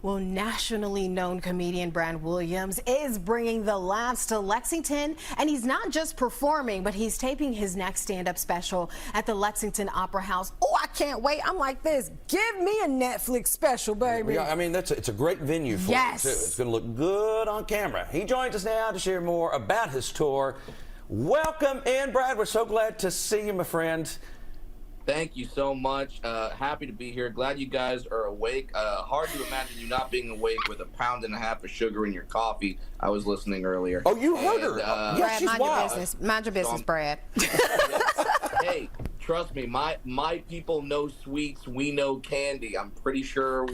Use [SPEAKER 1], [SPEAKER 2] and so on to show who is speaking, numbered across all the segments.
[SPEAKER 1] Well, nationally known comedian Brad Williams is bringing the laughs to Lexington, and he's not just performing, but he's taping his next stand-up special at the Lexington Opera House. Oh, I can't wait. I'm like this. Give me a Netflix special, baby.
[SPEAKER 2] Yeah, I mean, it's a great venue for it, too. It's going to look good on camera. He joins us now to share more about his tour. Welcome in, Brad. We're so glad to see you, my friend.
[SPEAKER 3] Thank you so much. Happy to be here. Glad you guys are awake. Hard to imagine you not being awake with 1.5 pounds of sugar in your coffee. I was listening earlier.
[SPEAKER 2] Oh, you heard her.
[SPEAKER 1] Brad,
[SPEAKER 2] yes, she's
[SPEAKER 1] mind
[SPEAKER 2] wild.
[SPEAKER 1] your business. Mind your business, Brad.
[SPEAKER 3] Hey, trust me, my people know sweets. We know candy. I'm pretty sure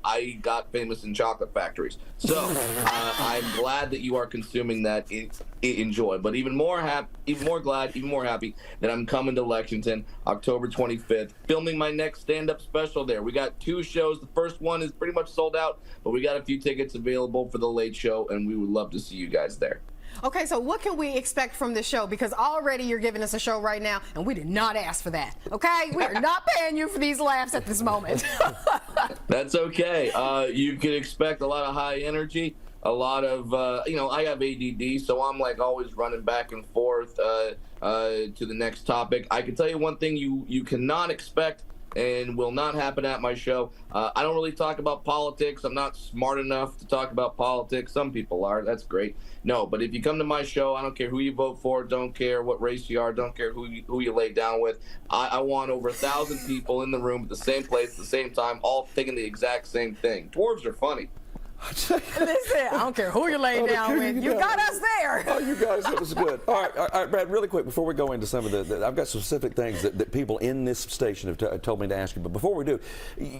[SPEAKER 3] I got famous in chocolate factories. So I'm glad that you are consuming that. Enjoy. But even more glad, even more happy that I'm coming to Lexington October 25th, filming my next stand-up special there. We got 2 shows. The first one is pretty much sold out, but we got a few tickets available for the late show, and we would love to see you guys there.
[SPEAKER 1] Okay, so what can we expect from this show? Because already you're giving us a show right now, and we did not ask for that. Okay? We are not paying you for these laughs at this moment.
[SPEAKER 3] That's okay. You can expect a lot of high energy, a lot of, I have ADD, so I'm like always running back and forth to the next topic. I can tell you one thing you cannot expect and will not happen at my show. I don't really talk about politics. I'm not smart enough to talk about politics. Some people are. That's great. No, but if you come to my show, I don't care who you vote for, don't care what race you are, don't care who you lay down with. I want over 1,000 people in the room at the same place at the same time, all thinking the exact same thing. Dwarves are funny.
[SPEAKER 1] Listen, I don't care who you lay down with. You got us there.
[SPEAKER 2] Oh, you guys, that was good. All right, Brad, really quick, before we go into some of the I've got specific things that people in this station have told me to ask you. But before we do,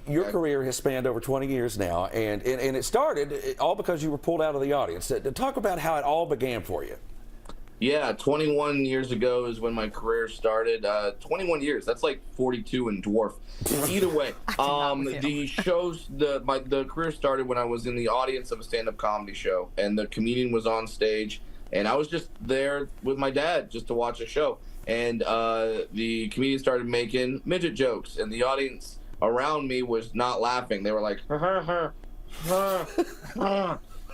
[SPEAKER 2] your career has spanned over 20 years now, and it started all because you were pulled out of the audience. Talk about how it all began for you.
[SPEAKER 3] Yeah, 21 years ago is when my career started. 21 years, that's like 42 in dwarf. Either way, the career started when I was in the audience of a stand-up comedy show, and the comedian was on stage, and I was just there with my dad just to watch a show. And the comedian started making midget jokes, and the audience around me was not laughing. They were like,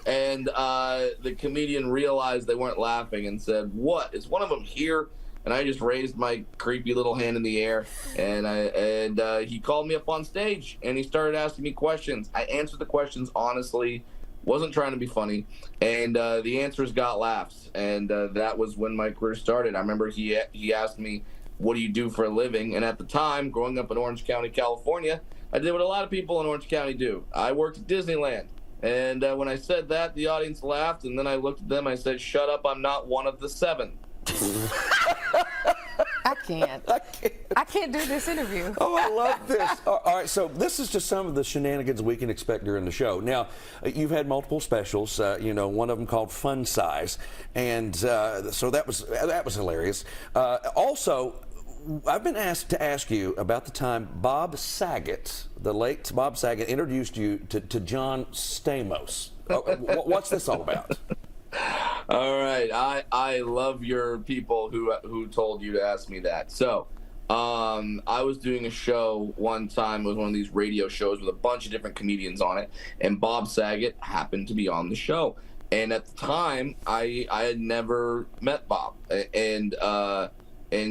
[SPEAKER 3] and the comedian realized they weren't laughing and said, "What? Is one of them here?" And I just raised my creepy little hand in the air, and he called me up on stage, and he started asking me questions. I answered the questions honestly, wasn't trying to be funny, and the answers got laughs, and that was when my career started. I remember he asked me, "What do you do for a living?" And at the time, growing up in Orange County, California, I did what a lot of people in Orange County do. I worked at Disneyland. And when I said that, the audience laughed, and then I looked at them, I said, "Shut up, I'm not one of the 7.
[SPEAKER 1] I can't do this interview.
[SPEAKER 2] Oh, I love this. All right, so this is just some of the shenanigans we can expect during the show. Now, you've had multiple specials, one of them called Fun Size, and so that was hilarious. Also, I've been asked to ask you about the time Bob Saget, the late Bob Saget, introduced you to John Stamos. What's this all about?
[SPEAKER 3] All right, I love your people who told you to ask me that. So, I was doing a show one time. It was one of these radio shows with a bunch of different comedians on it, and Bob Saget happened to be on the show. And at the time, I had never met Bob, and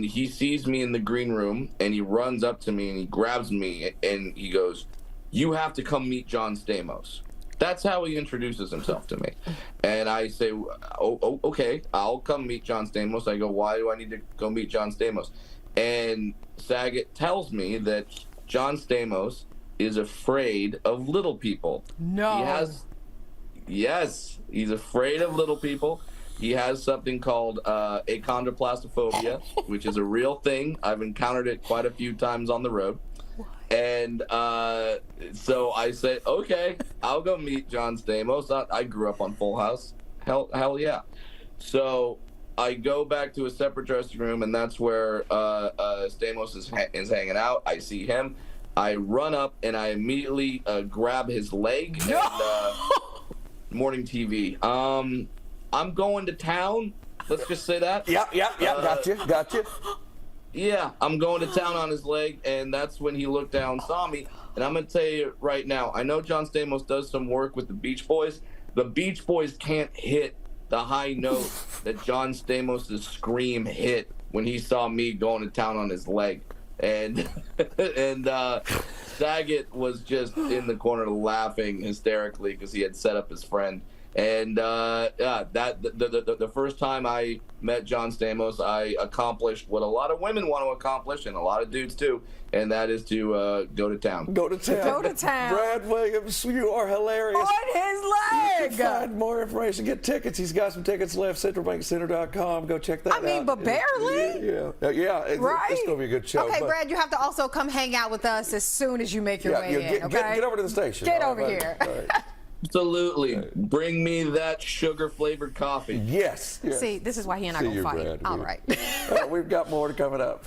[SPEAKER 3] he sees me in the green room, and he runs up to me, and he grabs me, and he goes, "You have to come meet John Stamos." That's how he introduces himself to me. And I say, oh, okay, I'll come meet John Stamos. I go, "Why do I need to go meet John Stamos?" And Saget tells me that John Stamos is afraid of little people.
[SPEAKER 1] No.
[SPEAKER 3] Yes, he's afraid of little people. He has something called achondroplastophobia, which is a real thing. I've encountered it quite a few times on the road. And so I said, okay, I'll go meet John Stamos. I grew up on Full House. Hell yeah. So I go back to a separate dressing room, and that's where Stamos is hanging out. I see him. I run up, and I immediately grab his leg.
[SPEAKER 1] No!
[SPEAKER 3] And, morning TV. I'm going to town. Let's just say that.
[SPEAKER 2] Yep. Gotcha.
[SPEAKER 3] Yeah, I'm going to town on his leg, and that's when he looked down and saw me. And I'm going to tell you right now, I know John Stamos does some work with the Beach Boys. The Beach Boys can't hit the high note that John Stamos' scream hit when he saw me going to town on his leg. And Saget was just in the corner laughing hysterically because he had set up his friend. And the first time I met John Stamos, I accomplished what a lot of women want to accomplish, and a lot of dudes too, and that is to go to town.
[SPEAKER 2] Go to town.
[SPEAKER 1] Go to town.
[SPEAKER 2] Brad Williams, you are hilarious.
[SPEAKER 1] On his leg.
[SPEAKER 2] You can find more information. Get tickets. He's got some tickets left. CentralBankCenter.com. Go check that out.
[SPEAKER 1] I mean, but barely.
[SPEAKER 2] Yeah.
[SPEAKER 1] Right?
[SPEAKER 2] It's going to be a good show.
[SPEAKER 1] Okay,
[SPEAKER 2] but
[SPEAKER 1] Brad, you have to also come hang out with us as soon as you make your way in, okay?
[SPEAKER 2] Get over to the station.
[SPEAKER 1] Get
[SPEAKER 2] All
[SPEAKER 1] over
[SPEAKER 2] right,
[SPEAKER 1] here.
[SPEAKER 2] all right.
[SPEAKER 3] Absolutely. Bring me that sugar-flavored coffee.
[SPEAKER 2] Yes.
[SPEAKER 1] See, this is why he and I
[SPEAKER 2] See
[SPEAKER 1] gonna
[SPEAKER 2] you,
[SPEAKER 1] fight.
[SPEAKER 2] Brad.
[SPEAKER 1] All right.
[SPEAKER 2] We've got more coming up.